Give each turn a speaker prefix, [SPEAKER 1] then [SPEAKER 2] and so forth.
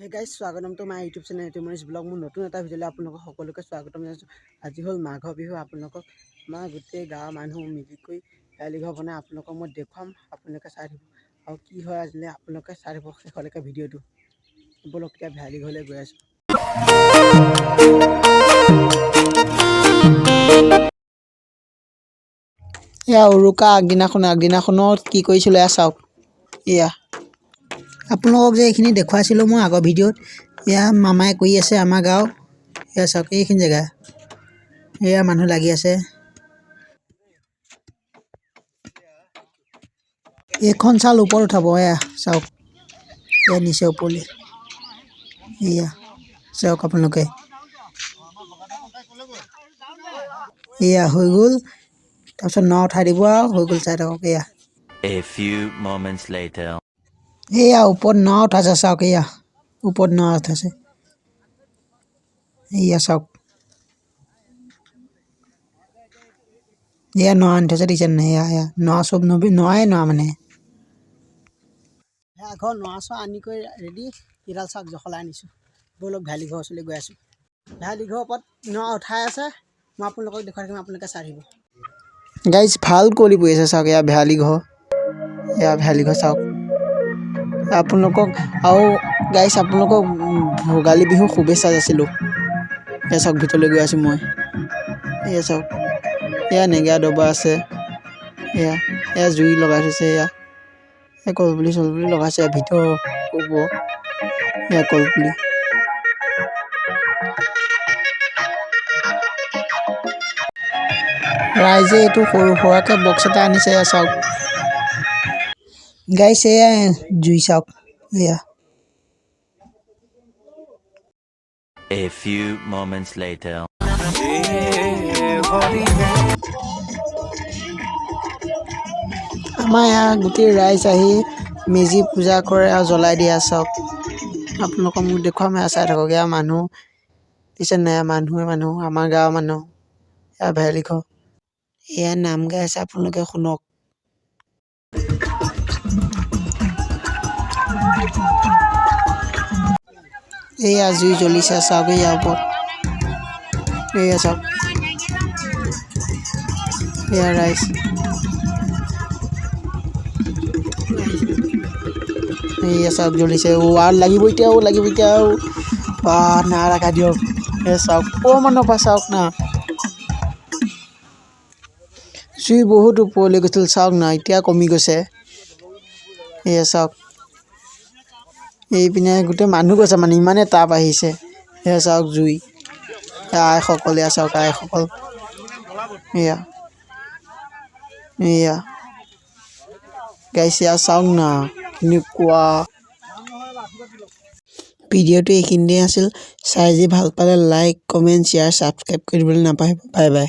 [SPEAKER 1] Hey guys, স্বাগতম to my YouTube channel Timonis Vlog মোৰ নতুন এটা ভিডিঅ'লৈ আপোনালোকক সকলোকে স্বাগতম জনাইছো। আজি হ'ল মাঘৰ বিহু। আপোনালোকক মা গোটেই গাঁৱৰ মানুহ মিলিকৈ ভেলি ঘৰ বনাই আপোনালোকক মই দেখুৱাম। আপোনালোকে চাই দিব আৰু কি হয় আজিলে আপোনালোকে চাই দিব শেষলৈকে ভিডিঅ'টো। বলক এতিয়া ভেলি ঘৰলৈ গৈ আছো। এয়া উৰুকা আগদিনাখনত কি কৰিছিলে চাওক। এয়া আপোনালোকক যে এইখিনি দেখুৱাইছিলোঁ মই আগৰ ভিডিঅ'ত, এয়া মামাই কৰি আছে আমাৰ গাঁও। এয়া চাওক এইখিনি জেগা, এয়া মানুহ লাগি আছে। এইখন চাল ওপৰত উঠাব, এয়া চাওক এয়া নিচে ওপৰলৈ। এয়া চাওক আপোনালোকে, এয়া হৈ গ'ল। তাৰপিছত ন উঠাই দিব আৰু হৈ গ'ল। চাই থাকক এয়া।
[SPEAKER 2] A few moments later.
[SPEAKER 1] এয়া ওপৰত ন উঠাইছে চাওক। এয়া ওপৰত ন উঠাইছে। এয়া চাওক, এয়া ন আনি থৈছে দেখিছে নাই। এয়া ন চব নৱাই মানে ঘৰ নোৱা চোৱা আনি কৰি ৰেডি। ইডাল চাওক জখলাই আনিছোঁ। বলক ভেলি ঘৰ ওচৰলৈ গৈ আছোঁ। ভেলি ঘৰৰ ওপৰত ন উঠাই আছে। মই আপোনালোকক দেখুৱাই থাকিম, আপোনালোকে চাই দিব। গাইজ ভাল কৰি পৰি আছে চাওক। এয়া ভেলি ঘৰ, এয়া ভেলি ঘৰ চাওক আপোনালোকক। আৰু গাইজ আপোনালোকক ভোগালী বিহু শুভেচ্ছা যাচিলোঁ। এয়া চাওক ভিতৰলৈ গৈ আছোঁ মই। এয়া চাওক, এয়া নেগেৰা দবা আছে। এয়া জুই লগাই থৈছে। এয়া কলপুলি চলপুলি লগাইছে ভিতৰ হ'ব। এয়া কলপুলি, ৰাইজে এইটো সৰু সুৰাকৈ বক্স এটা আনিছে। এয়া চাওক গাইছ, এয়া জুই চাওক। এয়া
[SPEAKER 2] A few moments later.
[SPEAKER 1] আমাৰ ইয়াৰ গোটেই ৰাইজ আহি মেজি পূজা কৰে আৰু জ্বলাই দিয়ে। চাওক আপোনালোকক মোক দেখুৱাম। এয়া চাই থাকক। এয়া মানুহ দিছে নাই, মানুহ আমাৰ গাঁৱৰ মানুহ। এয়া ভেলি ঘৰ, এয়া নাম গাই আছে, আপোনালোকে শুনক। এয়া জুই জ্বলিছে চাওক। এয়া ওপৰত এয়া চাওক, এয়া ৰাইজ। এয়া চাওক জ্বলিছে। আৰু লাগিব এতিয়া বা না ৰাখা দিয়ক। এয়া চাওক অকণমানৰ পৰা চাওক না, জুই বহুত ওপৰলৈ গৈছিল। চাওক না এতিয়া কমি গৈছে। এয়া চাওক, এইপিনে গোটেই মানুহ গৈছে মানে ইমানেই তাপ আহিছে। এয়া চাওক জুই, আইসকল। এয়া চাওক আইসকল। এয়া গাইছে। এয়া চাওক না কেনেকুৱা। ভিডিঅ'টো এইখিনিতে আছিল। চাই যি ভাল পালে লাইক কমেণ্ট শ্বেয়াৰ ছাবস্ক্ৰাইব কৰিবলৈ নাপাহৰিব। Bye bye.